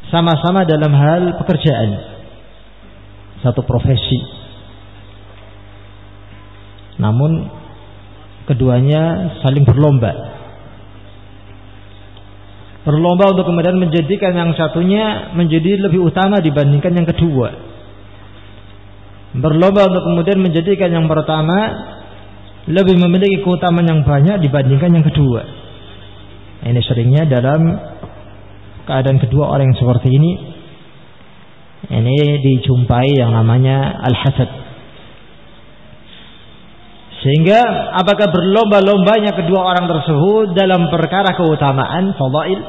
sama-sama dalam hal pekerjaan, satu profesi, namun keduanya saling berlomba untuk kemudian menjadikan yang satunya menjadi lebih utama dibandingkan yang kedua, berlomba untuk kemudian menjadikan yang pertama lebih memiliki keutamaan yang banyak dibandingkan yang kedua. Ini seringnya dalam keadaan kedua orang yang seperti ini dijumpai yang namanya al-hasad. Sehingga apakah berlomba-lombanya kedua orang tersebut dalam perkara keutamaan fadail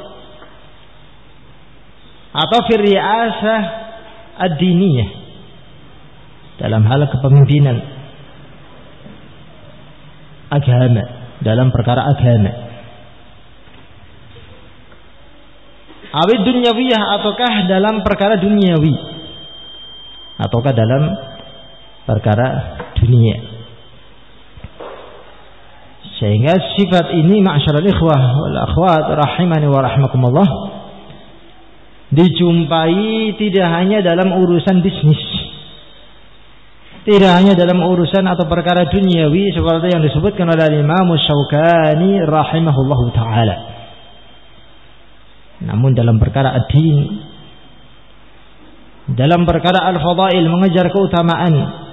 atau fi ri'asah ad-diniyah, dalam hal kepemimpinan agama, dalam perkara agama, awid dunyawiyah, ataukah dalam perkara duniawi, ataukah dalam perkara dunia. Sehingga sifat ini ma'asyiral ikhwah wal akhwat rahimani wa rahmakumullah dijumpai tidak hanya dalam urusan bisnis, tidak hanya dalam urusan atau perkara duniawi seperti yang disebutkan oleh Imam Syaukani rahimahullahu taala, namun dalam perkara ad-din, dalam perkara al-fadail, mengejar keutamaan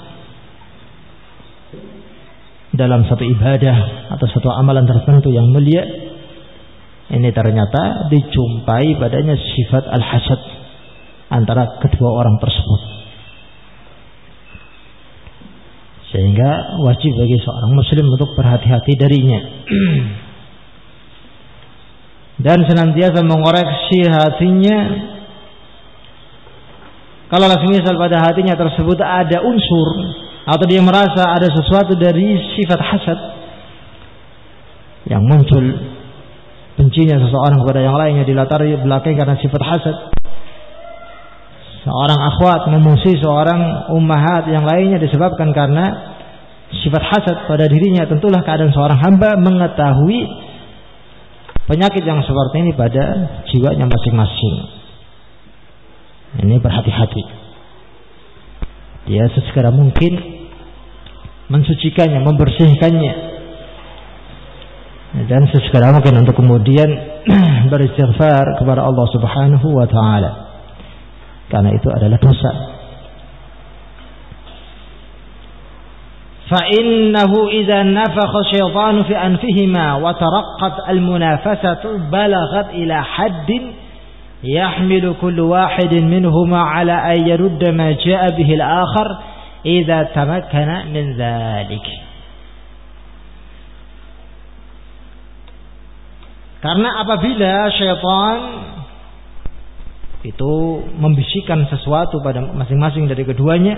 dalam satu ibadah atau satu amalan tertentu yang mulia, ini ternyata dijumpai padanya sifat al-hasad antara kedua orang tersebut. Sehingga wajib bagi seorang muslim untuk berhati-hati darinya dan senantiasa mengoreksi hatinya kalau misal pada hatinya tersebut ada unsur atau dia merasa ada sesuatu dari sifat hasad yang muncul, bencinya seseorang kepada yang lainnya dilatari belakangi karena sifat hasad. Seorang akhwat memusuhi seorang ummahat yang lainnya disebabkan karena sifat hasad pada dirinya. Tentulah keadaan seorang hamba mengetahui penyakit yang seperti ini pada jiwanya masing-masing. Ini berhati-hati. Dia sesegera mungkin mensucikannya, membersihkannya, dan sesegera mungkin untuk kemudian beristighfar kepada Allah Subhanahu wa taala, karena itu adalah dosa. Fa innahu idza nafakha syaitanu fi anfihima wa taraqqat al-munafasatu balaghat ila haddin yahmilu kullu wahidin minhuma ala an yarudda ma jaa bihi al-akhar idza tamakkana min dzalik. Karena apabila syaitan itu membisikkan sesuatu pada masing-masing dari keduanya,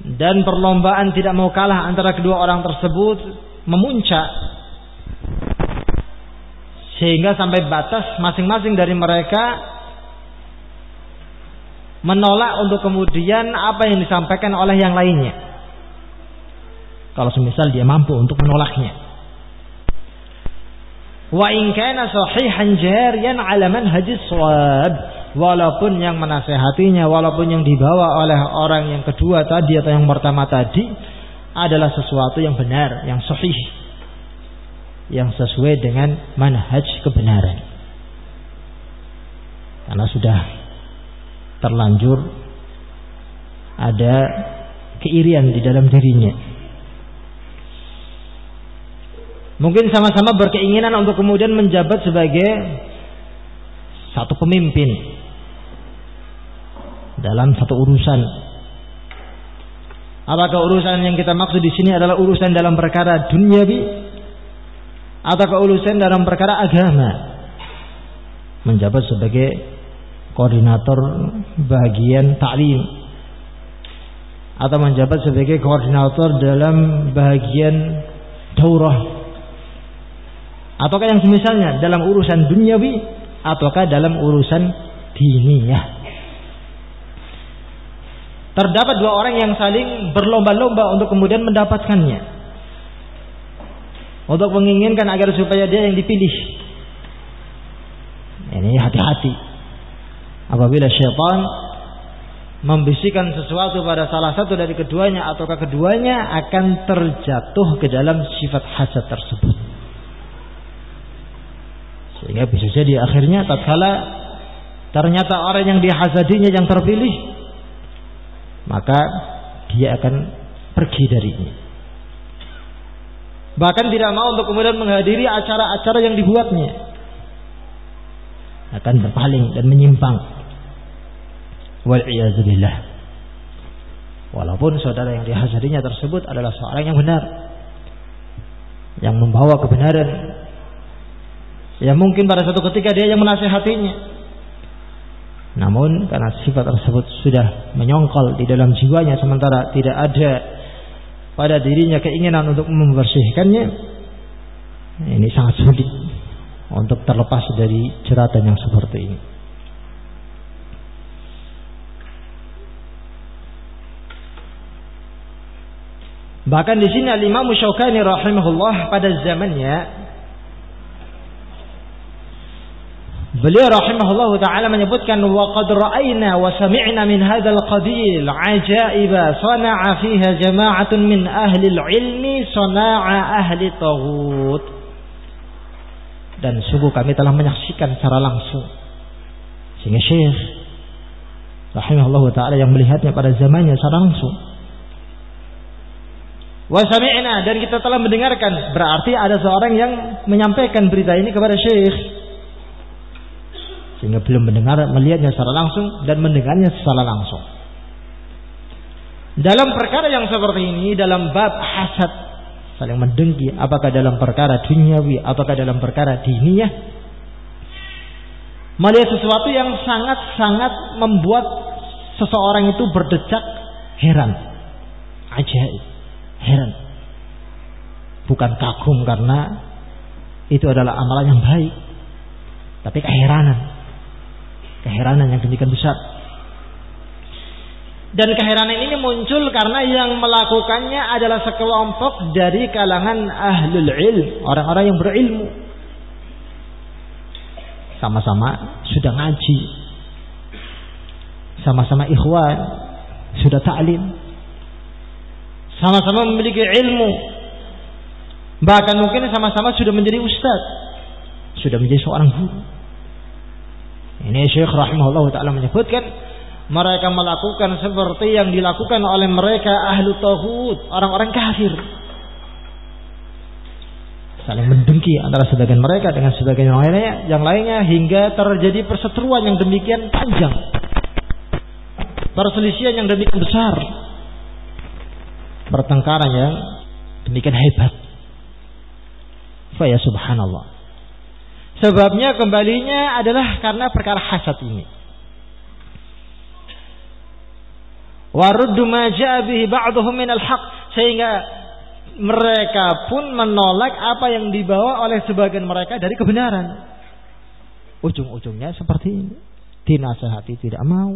dan perlombaan tidak mau kalah antara kedua orang tersebut memuncak sehingga sampai batas masing-masing dari mereka menolak untuk kemudian apa yang disampaikan oleh yang lainnya, kalau semisal dia mampu untuk menolaknya. Wa in kana sahihan jariyan ala manhajis shawab, walaupun yang menasehatinya, walaupun yang dibawa oleh orang yang kedua tadi atau yang pertama tadi adalah sesuatu yang benar, yang sahih, yang sesuai dengan manhaj kebenaran, karena sudah terlanjur ada keirian di dalam dirinya. Mungkin sama-sama berkeinginan untuk kemudian menjabat sebagai satu pemimpin dalam satu urusan. Apakah urusan yang kita maksud di sini adalah urusan dalam perkara duniawi atau urusan dalam perkara agama? Menjabat sebagai koordinator bagian taklim, atau menjabat sebagai koordinator dalam bagian daurah, ataukah yang semisalnya dalam urusan duniawi ataukah dalam urusan diniyah. Terdapat dua orang yang saling berlomba-lomba untuk kemudian mendapatkannya, untuk menginginkan agar supaya dia yang dipilih. Ini hati-hati. Apabila syaitan membisikkan sesuatu pada salah satu dari keduanya ataukah keduanya, akan terjatuh ke dalam sifat hasad tersebut. Sehingga bisa jadi akhirnya tatkala ternyata orang yang dihasadinya yang terpilih, maka dia akan pergi darinya. Bahkan tidak mau untuk kemudian menghadiri acara-acara yang dibuatnya. Akan berpaling dan menyimpang. Wal'iyazubillah. Walaupun saudara yang dihasadinya tersebut adalah seorang yang benar, yang membawa kebenaran, ya mungkin pada suatu ketika dia yang menasihatinya, namun karena sifat tersebut sudah menyongkol di dalam jiwanya, sementara tidak ada pada dirinya keinginan untuk membersihkannya, ini sangat sulit untuk terlepas dari jeratan yang seperti ini. Bahkan di sini Al-Imam Syaukani rahimahullah pada zamannya, beliau rahimahullah taala menyebutkan, wa qad ra'ayna wa sami'na min hadzal qabil ajaiba sana'a fiha jama'atun min ahli al-ilmi sana'a ahli taghut. Dan sungguh kami telah menyaksikan secara langsung, sehingga Syekh rahimahullah taala yang melihatnya pada zamannya secara langsung. Wa sami'na, dan kita telah mendengarkan, berarti ada seorang yang menyampaikan berita ini kepada Syekh, sehingga belum melihatnya secara langsung dan mendengarnya secara langsung. Dalam perkara yang seperti ini, dalam bab hasad, saling mendengki, apakah dalam perkara duniawi apakah dalam perkara diniyah, melihat sesuatu yang sangat-sangat membuat seseorang itu berdecak heran, ajaib, heran, bukan kagum karena itu adalah amalan yang baik, tapi keheranan yang demikian besar. Dan keheranan ini muncul karena yang melakukannya adalah sekelompok dari kalangan ahlul ilm, orang-orang yang berilmu, sama-sama sudah ngaji, sama-sama ikhwan, sudah ta'lim, sama-sama memiliki ilmu, bahkan mungkin sama-sama sudah menjadi ustaz, sudah menjadi seorang guru. Ini Syekh rahimahullah ta'ala menyebutkan, mereka melakukan seperti yang dilakukan oleh mereka ahlu taghut, orang-orang kafir, saling mendengki antara sebagian mereka dengan sebagian yang lainnya hingga terjadi perseteruan yang demikian panjang, perselisihan yang demikian besar, pertengkaran yang demikian hebat. Fa ya subhanallah. Sebabnya kembalinya adalah karena perkara hasad ini. Waruddu ma jaa bihi ba'dhum minal haqq, sehingga mereka pun menolak apa yang dibawa oleh sebagian mereka dari kebenaran. Ujung-ujungnya seperti ini. Dinasihati tidak mau,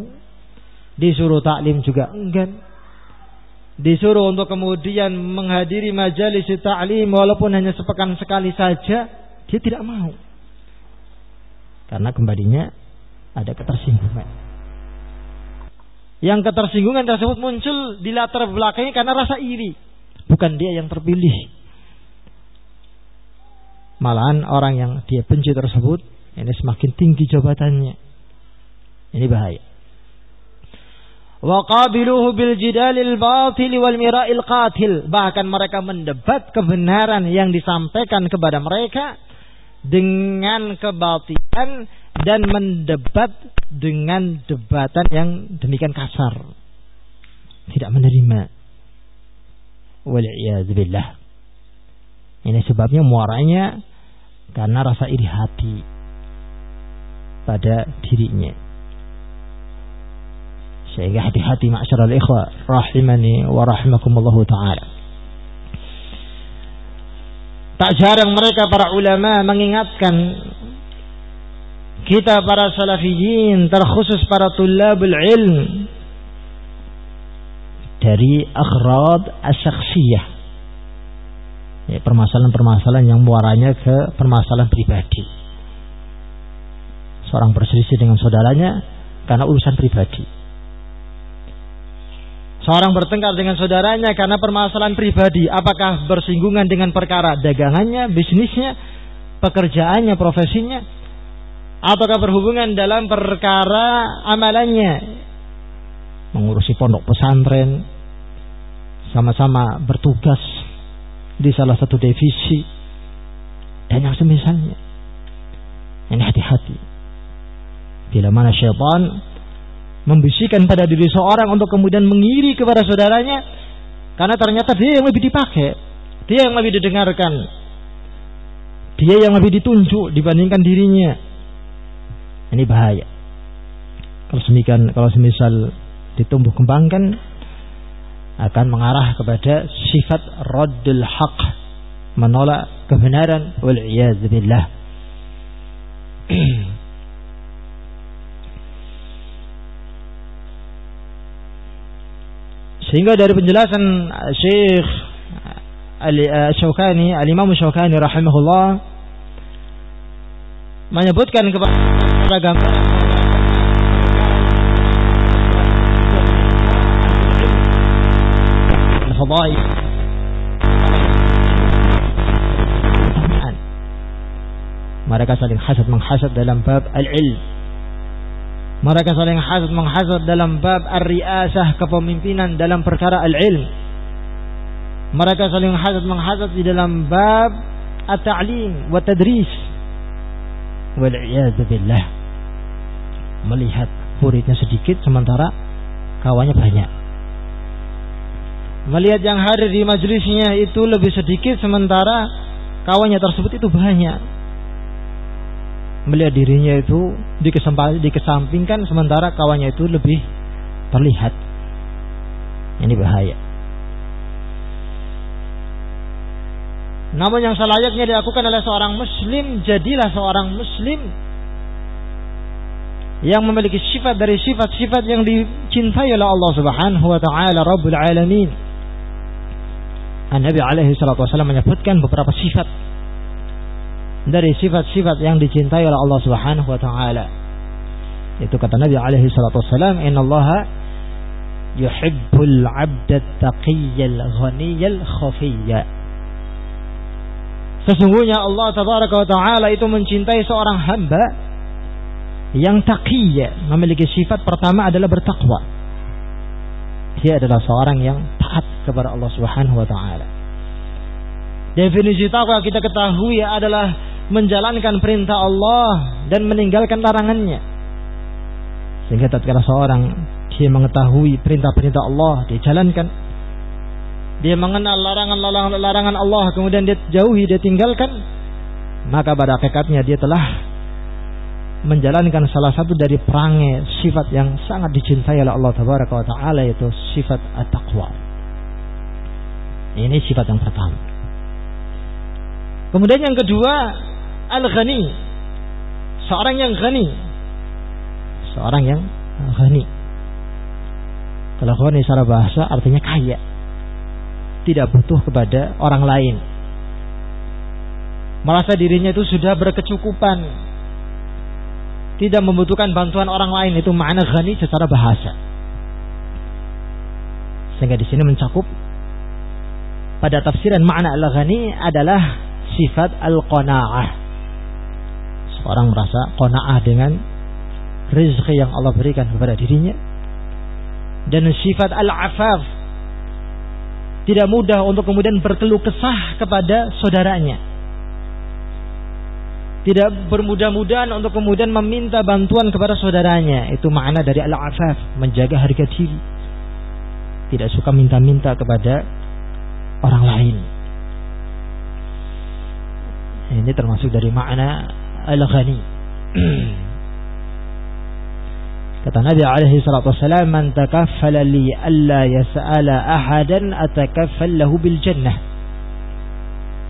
disuruh taklim juga enggan, disuruh untuk kemudian menghadiri majelis ta'lim walaupun hanya sepekan sekali saja, dia tidak mau. Karena kembalinya ada ketersinggungan. Yang ketersinggungan tersebut muncul di latar belakangnya karena rasa iri. Bukan dia yang terpilih, malahan orang yang dia benci tersebut ini semakin tinggi jabatannya. Ini bahaya. Wa qabiluhu bil jidalil batil wal mira'il qatil. Bahkan mereka mendebat kebenaran yang disampaikan kepada mereka dengan kebatilan dan mendebat dengan debatan yang demikian kasar, tidak menerima. Wal'iyazubillah. Ini sebabnya muaranya karena rasa iri hati pada dirinya. Sehingga hati-hati ma'asyiral ikhwah rahimani wa rahimakumullahu ta'ala. Tak jarang mereka para ulama mengingatkan kita para salafiyin, terkhusus para tullabul ilm, dari aghrad as-syakhsiyah, ya, permasalahan-permasalahan yang muaranya ke permasalahan pribadi. Seorang berselisih dengan saudaranya karena urusan pribadi. Seorang bertengkar dengan saudaranya karena permasalahan pribadi. Apakah bersinggungan dengan perkara dagangannya, bisnisnya, pekerjaannya, profesinya, ataukah berhubungan dalam perkara amalannya, mengurusi pondok pesantren, sama-sama bertugas di salah satu divisi, dan yang semisalnya. Ini hati-hati. Bila mana syaitan membisikkan pada diri seorang untuk kemudian mengiri kepada saudaranya, karena ternyata dia yang lebih dipakai, dia yang lebih didengarkan, dia yang lebih ditunjuk dibandingkan dirinya. Ini bahaya. Kalau semisal ditumbuh kembangkan, akan mengarah kepada sifat raddul haq, menolak kebenaran, wal iyaz billah. Sehingga dari penjelasan Syekh Syaukani, Al-Imam Syaukani rahimahullah menyebutkan kepada gambaran al-fadail, mereka saling hasad menghasad dalam bab al-ilm. Mereka saling hasad menghasad dalam bab ar-riasah, kepemimpinan dalam perkara al-ilm. Mereka saling hasad menghasad di dalam bab at-ta'lim wa tadris. Wal iyad billah. Melihat muridnya sedikit sementara kawannya banyak. Melihat yang hadir di majelisnya itu lebih sedikit sementara kawannya tersebut itu banyak. Melihat dirinya itu dikesampingkan sementara kawannya itu lebih terlihat. Ini bahaya. Namun yang selayaknya dilakukan oleh seorang muslim, jadilah seorang muslim yang memiliki sifat dari sifat-sifat yang dicintai oleh Allah Subhanahu wa taala Rabbul Alamin. Nabi alaihi salatu wasallam menyebutkan beberapa sifat dari sifat-sifat yang dicintai oleh Allah Subhanahu wa taala. Itu kata Nabi alaihi salatu wasallam, "Innallaha yuhibbul 'abda at-taqiyyal ghaniyal khafiyya." Sesungguhnya Allah tabaraka wa taala itu mencintai seorang hamba yang taqiyya, memiliki sifat pertama adalah bertakwa. Dia adalah seorang yang taat kepada Allah Subhanahu wa taala. Definisi takwa kita ketahui adalah menjalankan perintah Allah dan meninggalkan larangannya. Sehingga tatkala seorang dia mengetahui perintah-perintah Allah, dia jalankan. Dia mengenal larangan Allah, kemudian dia jauhi, dia tinggalkan, maka pada hakikatnya dia telah menjalankan salah satu dari perangai sifat yang sangat dicintai oleh Allah Tabaraka wa taala, yaitu sifat at-taqwa. Ini sifat yang pertama. Kemudian yang kedua, al-ghani. Seorang yang ghani. Seorang yang ghani. Kalau ghani secara bahasa artinya kaya. Tidak butuh kepada orang lain. Merasa dirinya itu sudah berkecukupan. Tidak membutuhkan bantuan orang lain. Itu makna ghani secara bahasa. Sehingga di sini mencakup pada tafsiran makna al-ghani adalah sifat al-qanaah. Seorang merasa qanaah dengan rezeki yang Allah berikan kepada dirinya. Dan sifat al-afaf, tidak mudah untuk kemudian berkeluh kesah kepada saudaranya. Tidak bermudah-mudahan untuk kemudian meminta bantuan kepada saudaranya. Itu makna dari al-afaf, menjaga harga diri. Tidak suka minta-minta kepada orang lain. Ini termasuk dari makna al-ghani. Kata Nabi alaihi salatu wasallam, "Man takaffala li alla yas'ala ahadan atakaffal lahu bil jannah."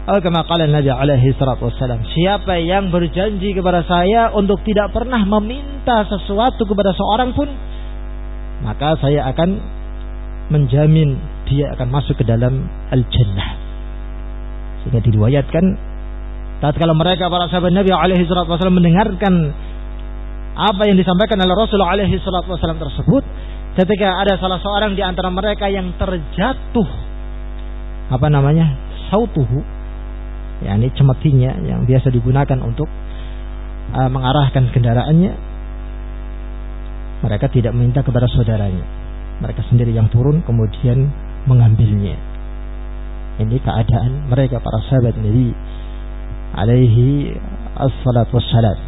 Atau kama qala Nabi alaihi salatu wasallam, siapa yang berjanji kepada saya untuk tidak pernah meminta sesuatu kepada seorang pun, maka saya akan menjamin dia akan masuk ke dalam al-jannah. Sehingga diriwayatkan tatkala mereka para sahabat Nabi alaihi salatu wasallam mendengarkan apa yang disampaikan oleh Rasulullah alaihi salatu wasallam tersebut ketika ada salah seorang di antara mereka yang terjatuh sautuhu, yakni cemetinya yang biasa digunakan untuk mengarahkan kendaraannya. Mereka tidak meminta kepada saudaranya, mereka sendiri yang turun kemudian mengambilnya. Ini keadaan mereka para sahabat Nabi alaihi assalatu wassalam.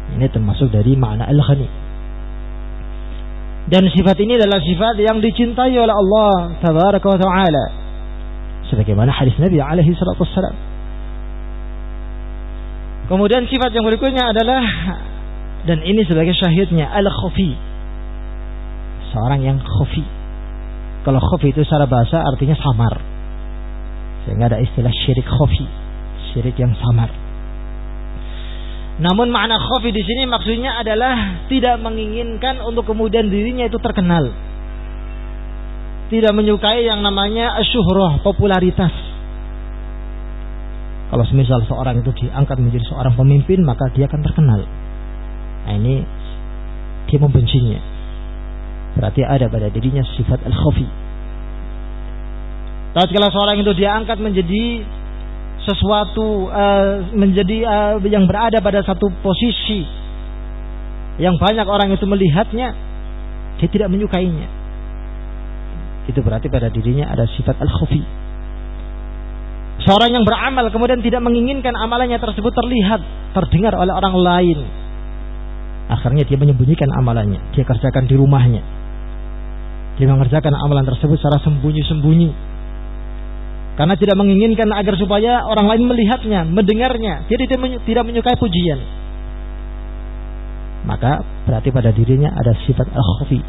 Ini termasuk dari makna al-ghani. Dan sifat ini adalah sifat yang dicintai oleh Allah tabaraka wa ta'ala, sebagaimana hadis Nabi alaihi salatu wassalam. Kemudian sifat yang berikutnya adalah, dan ini sebagai syahidnya, al-khafi, seorang yang khafi. Kalau khafi itu secara bahasa artinya samar, sehingga ada istilah syirik khafi, syirik yang samar. Namun makna khafi di sini maksudnya adalah tidak menginginkan untuk kemudian dirinya itu terkenal, tidak menyukai yang namanya asyuhrah, popularitas. Kalau semisal seorang itu diangkat menjadi seorang pemimpin, maka dia akan terkenal. Nah, ini dia membencinya. Berarti ada pada dirinya sifat al-khafi. Tatkala seorang itu diangkat menjadi sesuatu, yang berada pada satu posisi yang banyak orang itu melihatnya, dia tidak menyukainya. Itu berarti pada dirinya ada sifat al-khafi. Seorang yang beramal kemudian tidak menginginkan amalannya tersebut terlihat, terdengar oleh orang lain. Akhirnya dia menyembunyikan amalannya, dia kerjakan di rumahnya. Dia mengerjakan amalan tersebut secara sembunyi-sembunyi, karena tidak menginginkan agar supaya orang lain melihatnya, mendengarnya. Dia tidak menyukai pujian. Maka berarti pada dirinya ada sifat al-khafi.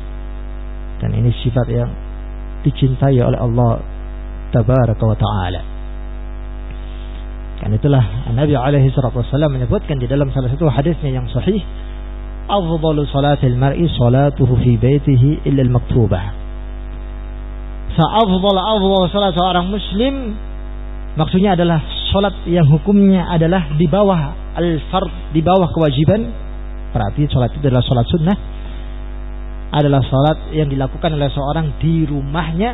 Dan ini sifat yang dicintai oleh Allah tabaraka wa ta'ala. Karena itulah Nabi alaihi salatu wasallam menyebutkan di dalam salah satu hadisnya yang sahih, afdalu salatil mar'i salatuhu fi baitihi illa al-maktubah. Afdal salat seorang muslim maksudnya adalah salat yang hukumnya adalah di bawah al-fard, di bawah kewajiban. Berarti salat itu adalah salat sunnah, adalah salat yang dilakukan oleh seorang di rumahnya,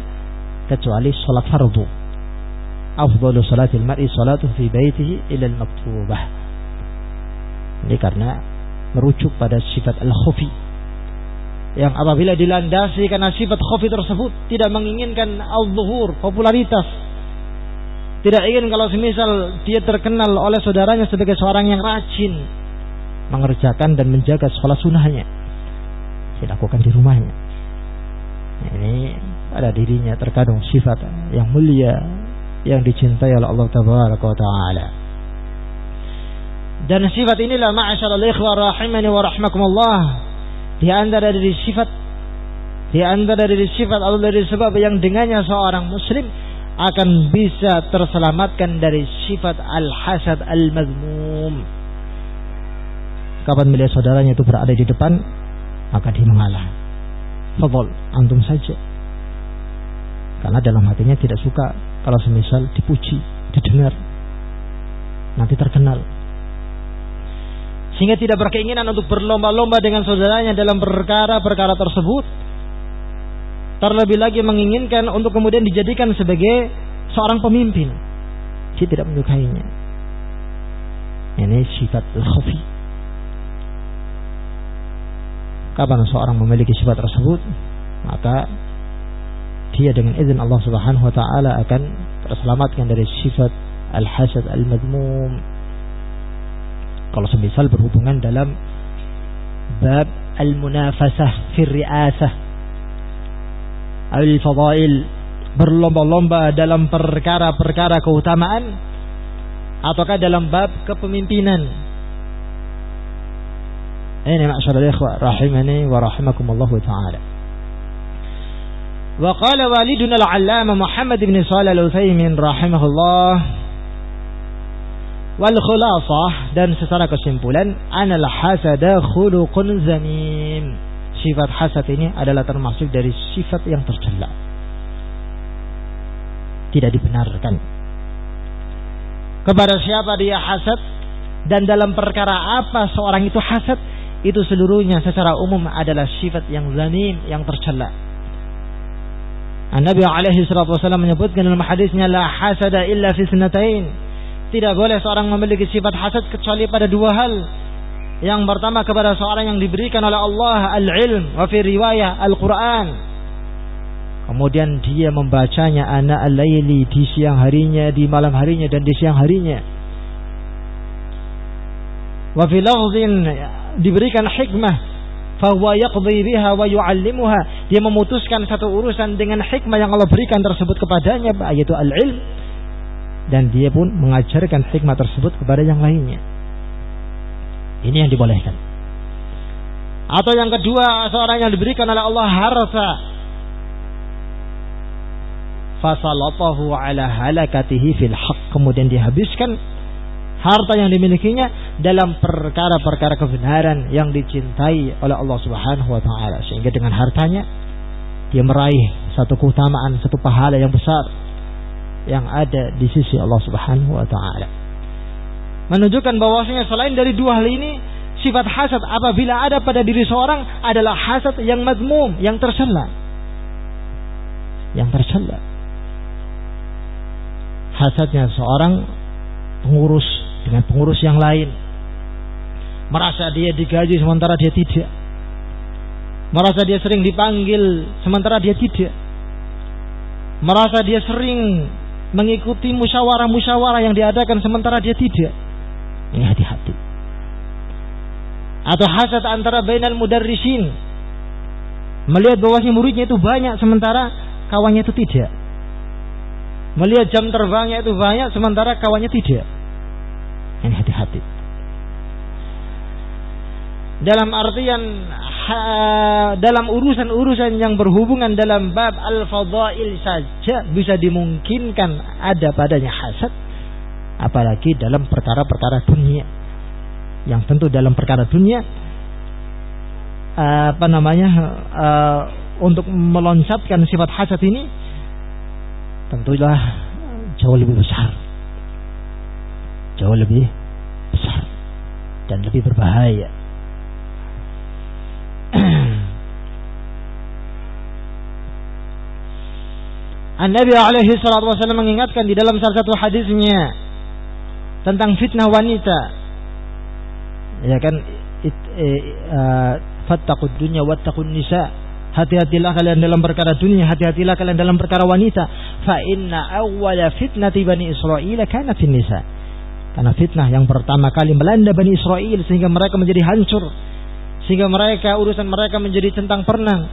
kecuali salat fardu. Afdalu salatil mar'i salatuhu fi baitihi illa al-maktubah. Ini karena merujuk pada sifat al-khafi, yang apabila dilandasi karena sifat khafi tersebut tidak menginginkan al-zuhur, popularitas, tidak ingin kalau semisal dia terkenal oleh saudaranya sebagai seorang yang rajin mengerjakan dan menjaga sholat sunnahnya, dilakukan di rumahnya. Ini pada dirinya terkandung sifat yang mulia yang dicintai oleh Allah tabaraka wa ta'ala. Dan sifat inilah ma'asyiral ikhwah rahimani wa rahmakumullah, di antara dari sifat atau dari sebab yang dengannya seorang muslim akan bisa terselamatkan dari sifat al-hasad al-mazmum. Kapan melihat saudaranya itu berada di depan, maka dia mengalah. Fadhal, antum saja. Karena dalam hatinya tidak suka kalau semisal dipuji, didengar, nanti terkenal. Sehingga tidak berkeinginan untuk berlomba-lomba dengan saudaranya dalam perkara-perkara tersebut. Terlebih lagi menginginkan untuk kemudian dijadikan sebagai seorang pemimpin. Dia tidak menyukainya. Ini sifat al-khafi. Kapan seorang memiliki sifat tersebut, maka dia dengan izin Allah Subhanahu wa taala akan terselamatkan dari sifat al-hasad al-madmum. Kalau semisal berhubungan dalam bab al-munafasah fi ri'asah al-fadail, berlomba-lomba dalam perkara-perkara keutamaan, ataukah dalam bab kepemimpinan. Ini ma'asyiral ikhwah rahimani wa rahimakumullah taala. Wa qala waliduna al-'allamah Muhammad bin Shalih al-Utsaimin rahimahullah, wal khulasah, dan secara kesimpulan, anal hasada khuluqun zamim. Sifat hasad ini adalah termasuk dari sifat yang tercela, tidak dibenarkan. Kepada siapa dia hasad dan dalam perkara apa seorang itu hasad, itu seluruhnya secara umum adalah sifat yang zanim, yang tercela. Nabi alaihi salatu wasallam menyebutkan dalam hadisnya, la hasada illa fi sunatain. Tidak boleh seorang memiliki sifat hasad kecuali pada dua hal. Yang pertama kepada seorang yang diberikan oleh Allah al-ilm, wa fi riwayah al-Quran. Kemudian dia membacanya ana al-laili, di siang harinya, di malam harinya, dan di siang harinya. Wa fi lafzin, diberikan hikmah, fa huwa yaqdi biha wa yu'allimuha. Dia memutuskan satu urusan dengan hikmah yang Allah berikan tersebut kepadanya, yaitu al-ilm, dan dia pun mengajarkan hikmah tersebut kepada yang lainnya. Ini yang dibolehkan. Atau yang kedua, seorang yang diberikan oleh Allah harta, fasalatahu ala halakatihi fil haqq, kemudian dihabiskan harta yang dimilikinya dalam perkara-perkara kebenaran yang dicintai oleh Allah Subhanahu wa taala, sehingga dengan hartanya dia meraih satu keutamaan, satu pahala yang besar yang ada di sisi Allah Subhanahu wa taala. Menunjukkan bahwasanya selain dari dua hal ini, sifat hasad apabila ada pada diri seorang adalah hasad yang mazmum, yang tercela. Yang tercela. Hasadnya seorang pengurus dengan pengurus yang lain, merasa dia digaji sementara dia tidak, merasa dia sering dipanggil sementara dia tidak, merasa dia sering mengikuti musyawarah-musyawarah yang diadakan sementara dia tidak. Ini hati-hati. Atau hasad antara bainal mudarrisin, melihat bahwasanya muridnya itu banyak sementara kawannya itu tidak, melihat jam terbangnya itu banyak sementara kawannya tidak. Ini hati-hati. Dalam artian dalam urusan-urusan yang berhubungan dalam bab al-fadail saja bisa dimungkinkan ada padanya hasad, apalagi dalam perkara-perkara dunia. Yang tentu dalam perkara dunia untuk meloncatkan sifat hasad ini tentulah jauh lebih besar, jauh lebih besar dan lebih berbahaya. Nabi alaihi salatu wasallam mengingatkan di dalam salah satu hadisnya tentang fitnah wanita, ya kan, fattaqud dunya wattaqun nisa. Hati-hatilah kalian dalam perkara dunia, hati-hatilah kalian dalam perkara wanita. Fa inna awwala fitnati bani Israil kana fin nisa. Karena fitnah yang pertama kali melanda Bani Israel sehingga mereka menjadi hancur, sehingga urusan mereka menjadi centang perenang,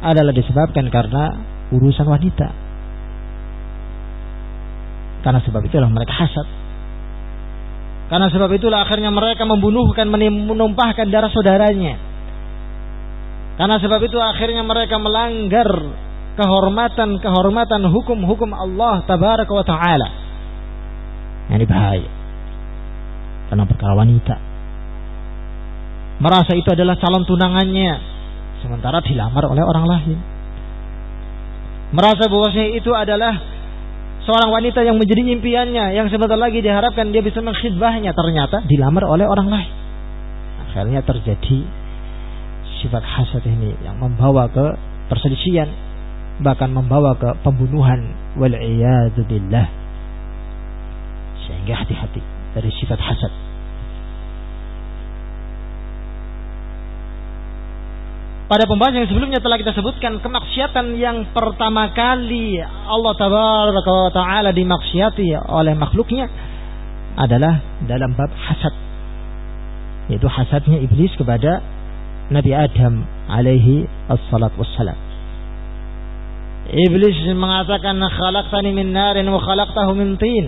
adalah disebabkan karena urusan wanita. Karena sebab itulah mereka hasad. Karena sebab itulah akhirnya mereka membunuhkan, menumpahkan darah saudaranya. Karena sebab itu akhirnya mereka melanggar kehormatan hukum-hukum Allah tabaraka wa ta'ala. Ini bahaya. Karena perkara wanita, merasa itu adalah calon tunangannya sementara dilamar oleh orang lain. Merasa bahwasanya itu adalah seorang wanita yang menjadi impiannya, yang sebentar lagi diharapkan dia bisa mengkhidbahnya, ternyata dilamar oleh orang lain. Akhirnya terjadi sifat hasad ini yang membawa ke perselisihan, bahkan membawa ke pembunuhan, wal iyadu billah. Sehingga hati-hati dari sifat hasad. Pada pembahasan yang sebelumnya telah kita sebutkan kemaksiatan yang pertama kali Allah tabaraka wa ta'ala dimaksiati oleh makhluknya adalah dalam bab hasad, yaitu hasadnya iblis kepada Nabi Adam alaihi assalatu wassalam. Iblis mengatakan, khalaqtani min narin wa khalaqtahu min tin.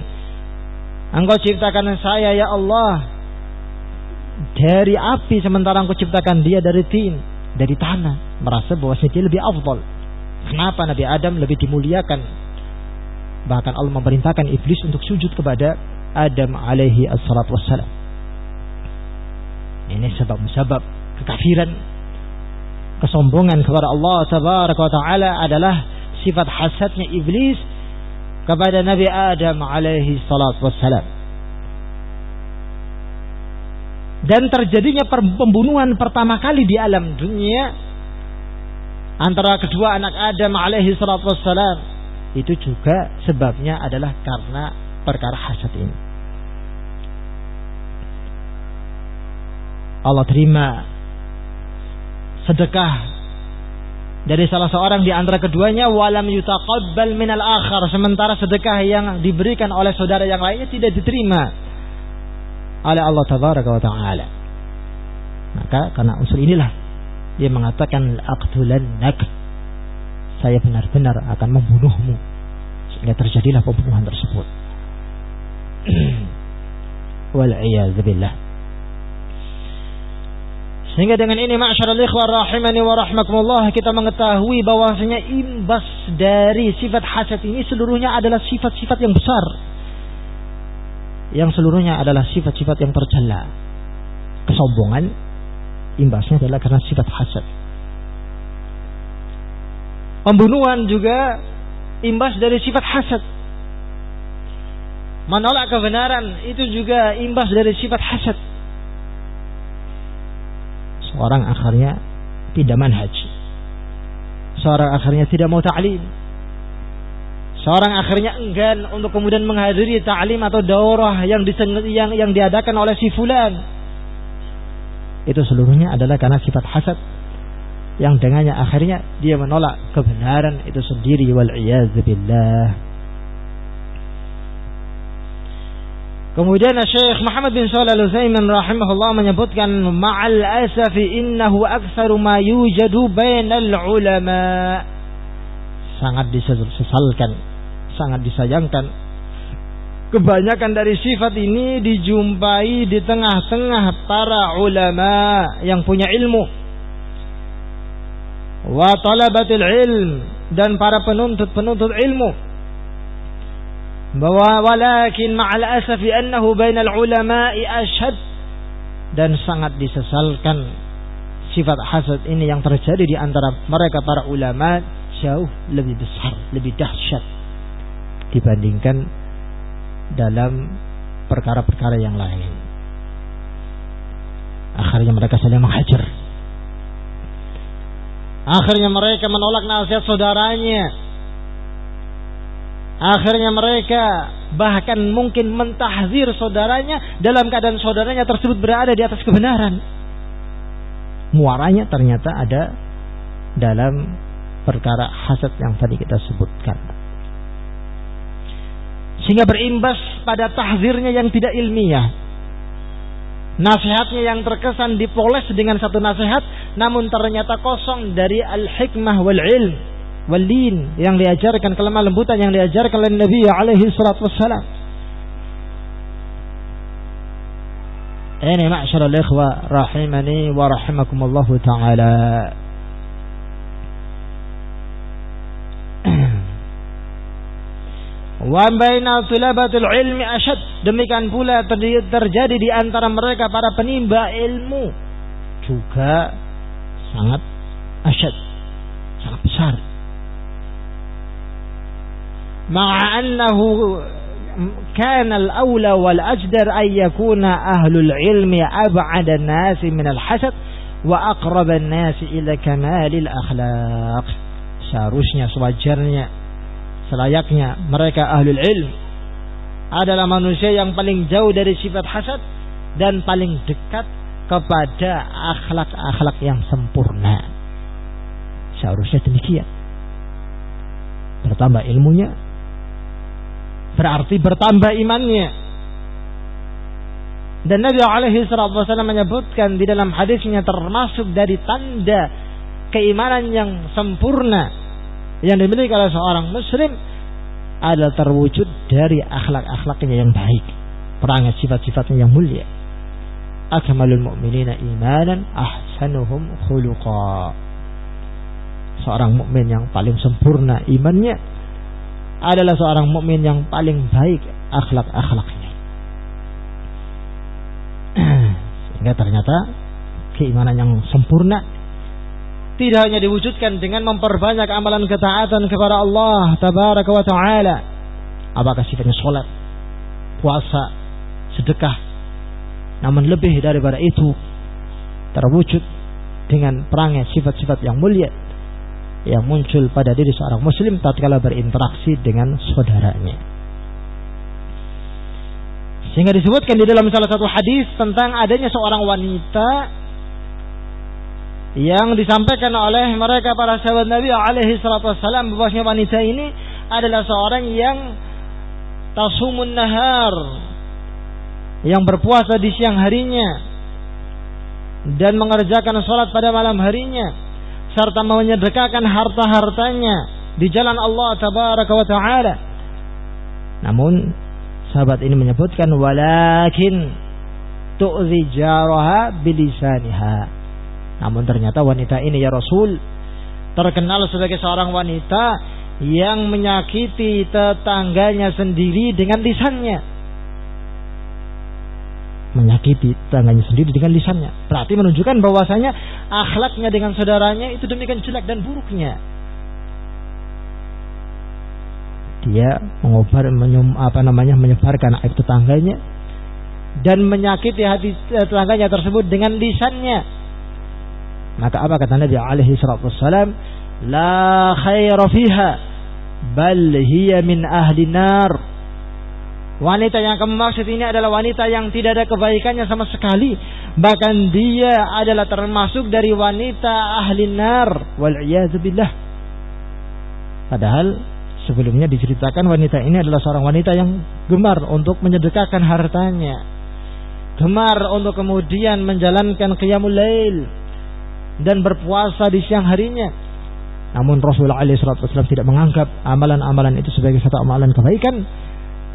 Engkau ciptakan saya ya Allah dari api, sementara engkau ciptakan dia dari tin, dari tanah. Merasa bahwa dia lebih afdal. Kenapa Nabi Adam lebih dimuliakan? Bahkan Allah memerintahkan iblis untuk sujud kepada Adam alaihi assalatu wassalam. Ini sebab-sebab kekafiran, kesombongan kepada Allah tabaraka wa ta'ala adalah sifat hasadnya iblis kepada Nabi Adam alaihi salatu wassalam. Dan terjadinya pembunuhan pertama kali di alam dunia antara kedua anak Adam alaihi salatu wassalam, itu juga sebabnya adalah karena perkara hasad ini. Allah terima sedekah dari salah seorang di antara keduanya, walam yutaqabbal minal akhar, sementara sedekah yang diberikan oleh saudara yang lainnya tidak diterima oleh Allah tabaraka wa ta'ala. Maka karena unsur inilah dia mengatakan aqtulannak, saya benar-benar akan membunuhmu, sehingga terjadilah pembunuhan tersebut. Wal iyaz billah. Sehingga dengan ini ma'syaral ikhwah rahimani wa rahmakumullah, kita mengetahui bahwasanya imbas dari sifat hasad ini seluruhnya adalah sifat-sifat yang besar, yang seluruhnya adalah sifat-sifat yang tercela. Kesombongan imbasnya adalah karena sifat hasad. Pembunuhan juga imbas dari sifat hasad. Menolak kebenaran itu juga imbas dari sifat hasad. Seorang akhirnya tidak manhaj, seorang akhirnya tidak mau ta'lim, seorang akhirnya enggan untuk kemudian menghadiri ta'lim atau daurah yang diadakan oleh si fulan. Itu seluruhnya adalah karena sifat hasad yang dengannya akhirnya dia menolak kebenaran itu sendiri. Wal iyaz billah. Kemudian Syekh Muhammad bin Shalih Al-Utsaimin rahimahullah menyebutkan, ma'al asafi innahu aktsaru ma yujadu bainal ulama. Sangat disesalkan, sangat disayangkan, kebanyakan dari sifat ini dijumpai di tengah-tengah para ulama yang punya ilmu, wa talabatil ilm, dan para penuntut ilmu. Bahwa walakin ma'al asafi annahu bainal ulama'i ashad, dan sangat disesalkan sifat hasad ini yang terjadi di antara mereka para ulama jauh lebih besar, lebih dahsyat dibandingkan dalam perkara-perkara yang lain. Akhirnya mereka saling menghajar, akhirnya mereka menolak nasihat saudaranya, akhirnya mereka bahkan mungkin mentahzir saudaranya dalam keadaan saudaranya tersebut berada di atas kebenaran. Muaranya ternyata ada dalam perkara hasad yang tadi kita sebutkan. Sehingga berimbas pada tahzirnya yang tidak ilmiah. Nasihatnya yang terkesan dipoles dengan satu nasihat, namun ternyata kosong dari al-hikmah wal-ilm walin yang diajarkan, kelemah lembutan yang diajarkan oleh Nabi alaihi salatu wassalam. Ini ma'syaral ikhwah rahimani wa rahimakumullah ta'ala. Wa baina talabatul ilmi asyad, demikian pula terjadi di antara mereka para penimba ilmu juga sangat asyad, sangat besar. مع أنه كان الأولى والأجدر أن يكون أهل العلم أبعد الناس من الحسد وأقرب الناس إلى كمال الأخلاق. Seharusnya, sewajarnya, selayaknya mereka ahlul ilm adalah manusia yang paling jauh dari sifat hasad dan paling dekat kepada akhlak-akhlak yang sempurna. Seharusnya demikian. Bertambah ilmunya berarti bertambah imannya. Dan Nabi alaihi salatu wasallam menyebutkan di dalam hadisnya, termasuk dari tanda keimanan yang sempurna yang dimiliki oleh seorang muslim adalah terwujud dari akhlak-akhlaknya yang baik, perangai sifat-sifatnya yang mulia. Akmalul mu'minina imanan ahsanuhum khuluqa. Seorang mukmin yang paling sempurna imannya adalah seorang mukmin yang paling baik akhlak-akhlaknya. Sehingga ternyata keimanan yang sempurna tidak hanya diwujudkan dengan memperbanyak amalan ketaatan kepada Allah tabaraka wa ta'ala, apakah sifatnya sholat, puasa, sedekah, Namun lebih daripada itu, terwujud dengan perangai sifat-sifat yang mulia yang muncul pada diri seorang muslim tatkala berinteraksi dengan saudaranya. Sehingga disebutkan di dalam salah satu hadis tentang adanya seorang wanita yang disampaikan oleh mereka para sahabat Nabi alaihi salatu wassalam, bahwasanya wanita ini adalah seorang yang tasumun nahar, yang berpuasa di siang harinya dan mengerjakan salat pada malam harinya, serta menyedekahkan harta-hartanya di jalan Allah tabaraka wa taala. Namun sahabat ini menyebutkan walakin tu'zi jaraha bilisaniha. Namun ternyata wanita ini ya Rasul terkenal sebagai seorang wanita yang menyakiti tetangganya sendiri dengan lisannya. Menyakiti tetangganya sendiri dengan lisannya berarti menunjukkan bahwasanya akhlaknya dengan saudaranya itu demikian jelek dan buruknya. Dia menyebarkan aib tetangganya dan menyakiti hati tetangganya tersebut dengan lisannya. Maka apa kata Nabi alaihi salatu wassalam? La khaira fiha bal hiya min ahli nar. Wanita yang kamu maksud ini adalah wanita yang tidak ada kebaikannya sama sekali, bahkan dia adalah termasuk dari wanita ahli nar wal iyaz billah. Padahal sebelumnya diceritakan wanita ini adalah seorang wanita yang gemar untuk menyedekahkan hartanya, gemar untuk kemudian menjalankan qiyamul lail dan berpuasa di siang harinya. Namun Rasulullah SAW tidak menganggap amalan-amalan itu sebagai satu amalan kebaikan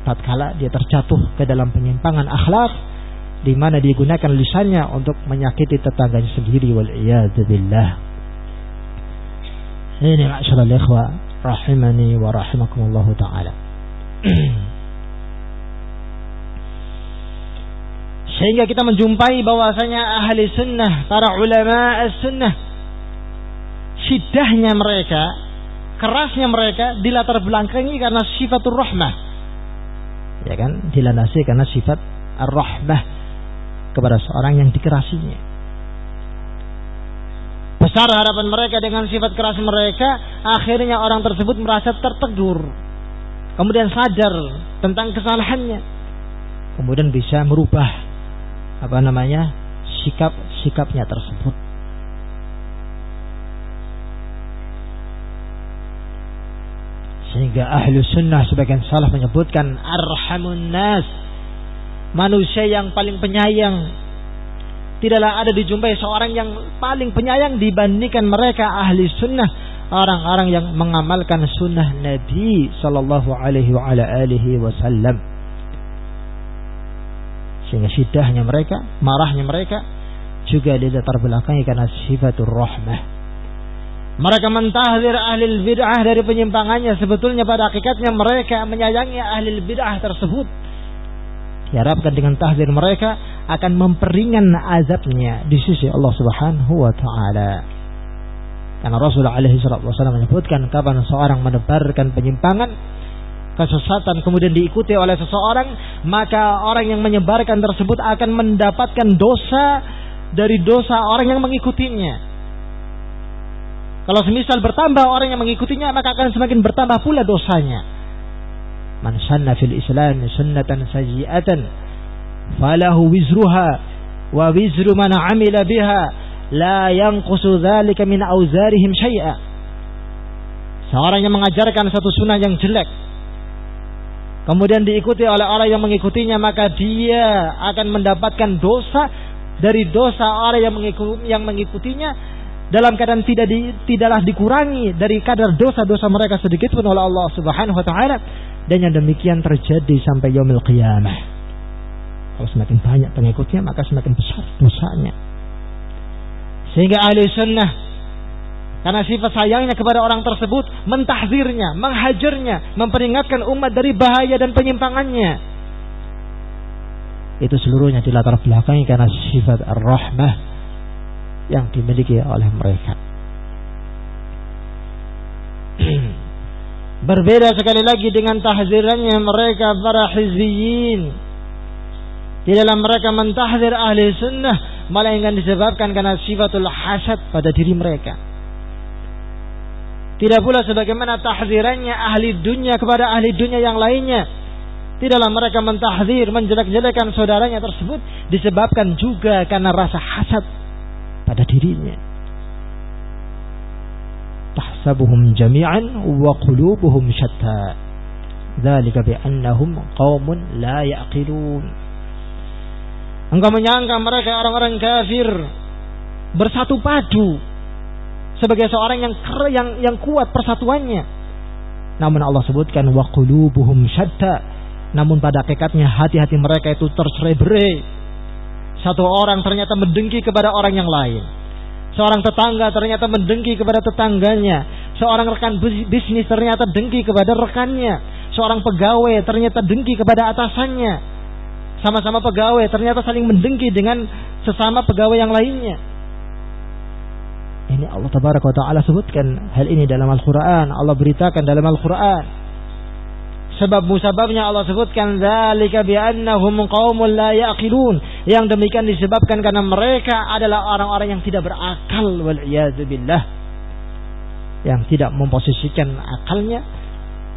tatkala dia terjatuh ke dalam penyimpangan akhlak di mana digunakan lisannya untuk menyakiti tetangganya sendiri wal iyadzu billah. Ini ma'asyiral ikhwah rahimani wa rahimakumullah taala. Sehingga kita menjumpai bahwasanya ahli sunnah, para ulama as-sunnah, syidahnya mereka, kerasnya mereka dilatar belakangi karena sifatur rahmah. Ya kan? Dilandasi karena sifat ar-rahmah kepada seorang yang dikerasinya. Besar harapan mereka dengan sifat keras mereka, akhirnya orang tersebut merasa tertegur. Kemudian sadar tentang kesalahannya. Kemudian bisa merubah sikapnya tersebut. Sehingga ahlu sunnah sebagian salaf menyebutkan arhamun nas, manusia yang paling penyayang. Tidaklah ada dijumpai seorang yang paling penyayang dibandingkan mereka ahli sunnah, orang-orang yang mengamalkan sunnah Nabi sallallahu alaihi wasallam. Sehingga syidahnya mereka, marahnya mereka juga dilatar belakangi karena sifatur rahmah. Mereka mentahdir ahli bid'ah dari penyimpangannya. Sebetulnya pada hakikatnya mereka menyayangi ahli bid'ah tersebut. Diharapkan dengan tahdir mereka akan memperingan azabnya di sisi Allah Subhanahu wa taala. Karena Rasulullah alaihi wasallam menyebutkan kapan seorang menebarkan penyimpangan, kesesatan kemudian diikuti oleh seseorang, maka orang yang menyebarkan tersebut akan mendapatkan dosa dari dosa orang yang mengikutinya. Kalau semisal bertambah orang yang mengikutinya, maka akan semakin bertambah pula dosanya. Man sanna fil Islam sunnatan sayyi'atan falahu wizruha wa wizru man 'amila biha la yanqusu dzalika min auzarihim syai'a. Seorang yang mengajarkan satu sunnah yang jelek kemudian diikuti oleh orang yang mengikutinya, maka dia akan mendapatkan dosa dari dosa orang yang mengikutinya, dalam keadaan tidaklah dikurangi dari kadar dosa-dosa mereka sedikit pun oleh Allah Subhanahu wa taala. Dan yang demikian terjadi sampai yaumil qiyamah. Kalau semakin banyak pengikutnya, maka semakin besar dosanya. Sehingga ahli sunnah karena sifat sayangnya kepada orang tersebut, mentahzirnya, menghajarnya, memperingatkan umat dari bahaya dan penyimpangannya. Itu seluruhnya dilatar belakangi karena sifat ar-rahmah yang dimiliki oleh mereka. Berbeda sekali lagi dengan tahzirannya mereka para hizbiyin Tidaklah mereka mentahdzir ahli sunnah, melainkan disebabkan karena sifatul hasad pada diri mereka. Tidak pula sebagaimana tahdzirannya ahli dunia kepada ahli dunia yang lainnya. Tidaklah mereka mentahdzir, menjelek-jelekan saudaranya tersebut, disebabkan juga karena rasa hasad pada dirinya. Tahsabuhum jami'an wa qulubuhum syatta. Dzalika bi annahum qaumun la ya'qilun. Engkau menyangka mereka orang-orang kafir bersatu padu sebagai seorang yang kuat persatuannya. Namun Allah sebutkan wa qulubuhum syatta. Namun pada hakikatnya hati-hati mereka itu tercerai-berai. Satu orang ternyata mendengki kepada orang yang lain. Seorang tetangga ternyata mendengki kepada tetangganya. Seorang rekan bisnis ternyata dengki kepada rekannya. Seorang pegawai ternyata dengki kepada atasannya. Sama-sama pegawai ternyata saling mendengki dengan sesama pegawai yang lainnya. Ini Allah Tabaraka wa Ta'ala sebutkan hal ini dalam Al-Quran. Allah beritakan dalam Al-Quran. Sebab musababnya Allah sebutkan dzalika bi annahum qaumun la yaqilun. Yang demikian disebabkan karena mereka adalah orang-orang yang tidak berakal, wal iyadzu billah. Yang tidak memposisikan akalnya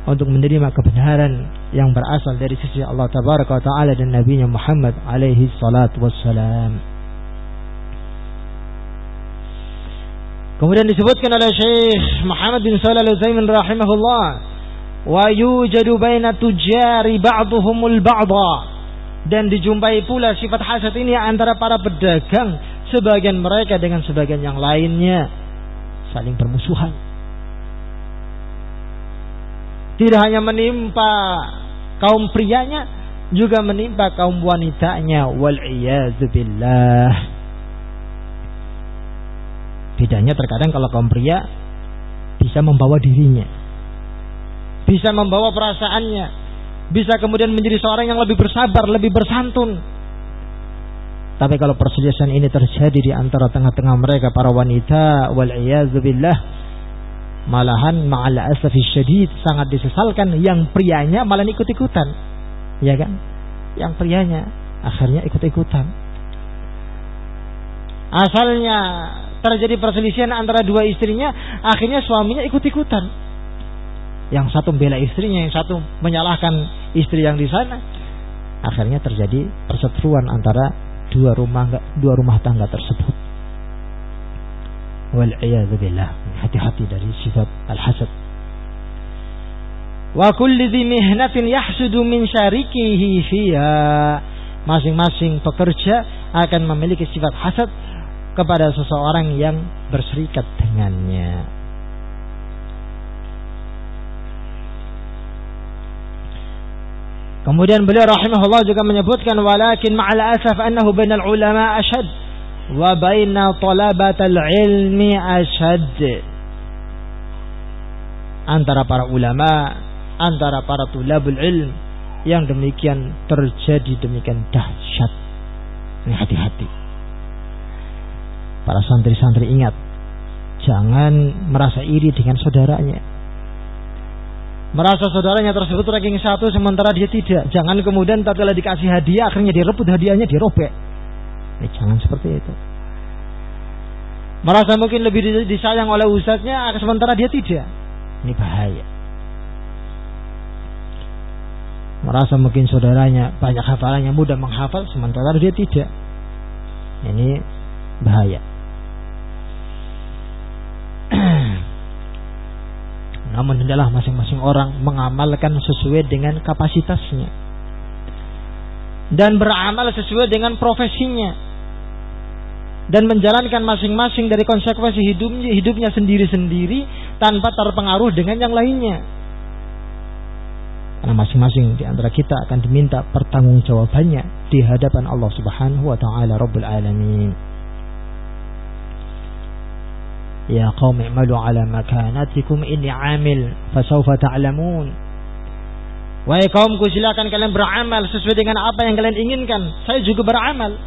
untuk menerima kebenaran yang berasal dari sisi Allah Tabaraka wa Ta'ala dan Nabi-Nya Muhammad alaihi salatu wassalam. Kemudian disebutkan oleh Syekh Muhammad bin Shalih Al-Utsaimin rahimahullah, wa yujadu baina tujari ba'dhumul ba'dha, dan dijumpai pula sifat hasad ini antara para pedagang, sebagian mereka dengan sebagian yang lainnya saling bermusuhan. Tidak hanya menimpa kaum prianya, juga menimpa kaum wanitanya, wal iyadzu billah. Bedanya terkadang kalau kaum pria bisa membawa dirinya, bisa membawa perasaannya, bisa kemudian menjadi seorang yang lebih bersabar, lebih bersantun. Tapi kalau perselisihan ini terjadi di antara tengah-tengah mereka para wanita, wal iyadzu billah, malahan ma'al asafi syadid, sangat disesalkan yang prianya malah ikut-ikutan, ya kan? Yang prianya akhirnya ikut-ikutan. Asalnya terjadi perselisihan antara dua istrinya, akhirnya suaminya ikut-ikutan. Yang satu membela istrinya, yang satu menyalahkan istri yang di sana. Akhirnya terjadi perseteruan antara dua rumah tangga tersebut. Wal'iyadzu billah. Hati-hati dari sifat al-hasad. Wa kulli dhi mihnatin yahsudu min syarikihi fiha. Masing-masing pekerja akan memiliki sifat hasad kepada seseorang yang berserikat dengannya. Kemudian beliau rahimahullah juga menyebutkan, walakin ma'al asaf annahu bainal ulama ashad wa baina talabatal ilmi ashad. Antara para ulama, antara para tulabul ilm, yang demikian terjadi demikian dahsyat. Ini hati-hati. Para santri-santri ingat, jangan merasa iri dengan saudaranya, merasa saudaranya tersebut ranking 1 sementara dia tidak. Jangan kemudian tatkala dikasih hadiah akhirnya direbut hadiahnya, dirobek. Jangan seperti itu. Merasa mungkin lebih disayang oleh ustadznya sementara dia tidak. Ini bahaya. Merasa mungkin saudaranya banyak hafalannya, mudah menghafal sementara dia tidak. Ini bahaya. Namun hendaklah masing-masing orang mengamalkan sesuai dengan kapasitasnya dan beramal sesuai dengan profesinya, dan menjalankan masing-masing dari konsekuensi hidupnya sendiri-sendiri tanpa terpengaruh dengan yang lainnya. Karena masing-masing di antara kita akan diminta pertanggungjawabannya di hadapan Allah Subhanahu wa Ta'ala Rabbul Alamin. Ya qaumi i'malu ala makanatikum inni 'amil fasawfa ta'lamun. Wahai kaumku, silakan kalian beramal sesuai dengan apa yang kalian inginkan. Saya juga beramal.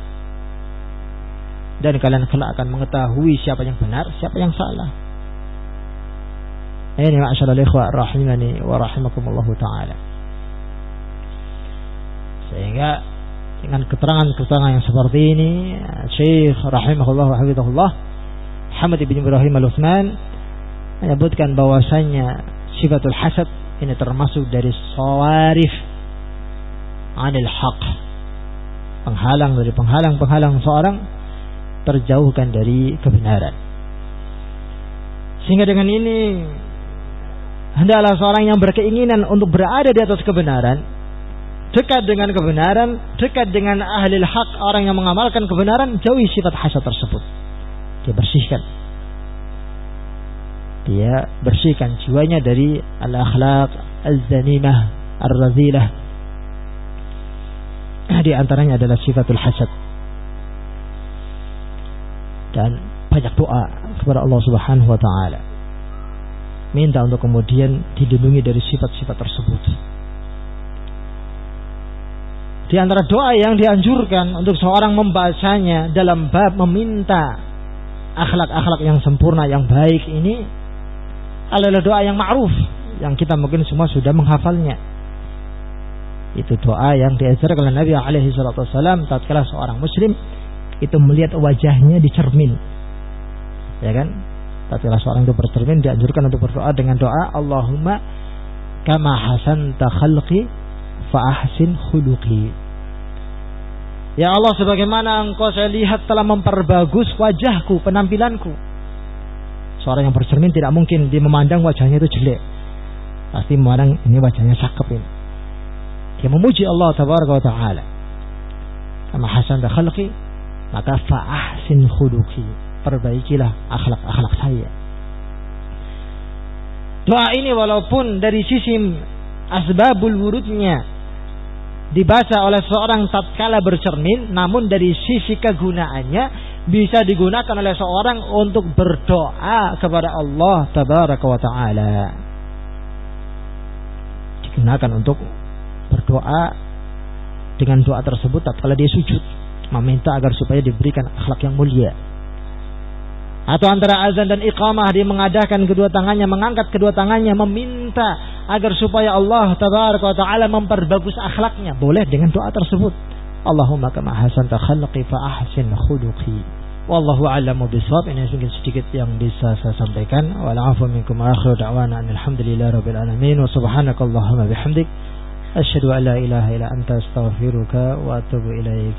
Dan kalian kelak akan mengetahui siapa yang benar, siapa yang salah. Ini ma'asyiral ikhwah rahimani wa rahimakumullah taala. Sehingga Dengan keterangan-keterangan yang seperti ini, Syekh rahimahullah wa hafizahullah Muhammad bin Ibrahim Al-Utsman menyebutkan bahwasanya sifatul hasad ini termasuk dari sawarif anil haq, penghalang dari penghalang seorang terjauhkan dari kebenaran. Sehingga dengan ini hendaklah seorang yang berkeinginan untuk berada di atas kebenaran, dekat dengan kebenaran, dekat dengan ahli haq, orang yang mengamalkan kebenaran, jauhi sifat hasad tersebut. Dia bersihkan jiwanya dari al-akhlaq al-zanimah ar-razilah. Di antaranya adalah sifatul hasad. Dan banyak doa kepada Allah Subhanahu wa taala, minta untuk kemudian dilindungi dari sifat-sifat tersebut. Di antara doa yang dianjurkan untuk seorang membacanya dalam bab meminta akhlak-akhlak yang sempurna, yang baik ini adalah doa yang ma'ruf, yang kita mungkin semua sudah menghafalnya. Itu doa yang diajarkan oleh Nabi alaihi salatu wasallam tatkala seorang muslim itu melihat wajahnya di cermin. Ya kan? Tatkala seorang itu bercermin, dianjurkan untuk berdoa dengan doa Allahumma kama hasanta khalqi fa ahsin khuluqi. Ya Allah, sebagaimana Engkau saya lihat telah memperbagus wajahku, penampilanku. Seorang yang bercermin tidak mungkin dia memandang wajahnya itu jelek. Pasti memandang ini wajahnya cakep ini. Dia memuji Allah tabaraka wa taala. Kama hasanta khalqi, maka fa ahsin khuluqi, perbaikilah akhlak-akhlak saya. Doa ini walaupun dari sisi asbabul wurudnya dibaca oleh seorang tatkala bercermin, namun dari sisi kegunaannya bisa digunakan oleh seorang untuk berdoa kepada Allah tabaraka wa taala. Digunakan untuk berdoa dengan doa tersebut tatkala dia sujud, meminta agar supaya diberikan akhlak yang mulia. Atau antara azan dan iqamah dia mengadakan kedua tangannya, mengangkat kedua tangannya, meminta agar supaya Allah tabaraka wa taala memperbagus akhlaknya, boleh dengan doa tersebut. Allahumma kama hasanta khalqi fa ahsin khuluqi. Wallahu a'lamu bishawab. Ini sedikit yang bisa saya sampaikan. Wa la'afu minkum akhiru da'wana alhamdulillahi rabbil alamin wa subhanakallahumma bihamdik asyhadu an la ilaha illa anta astaghfiruka wa atubu ilaik.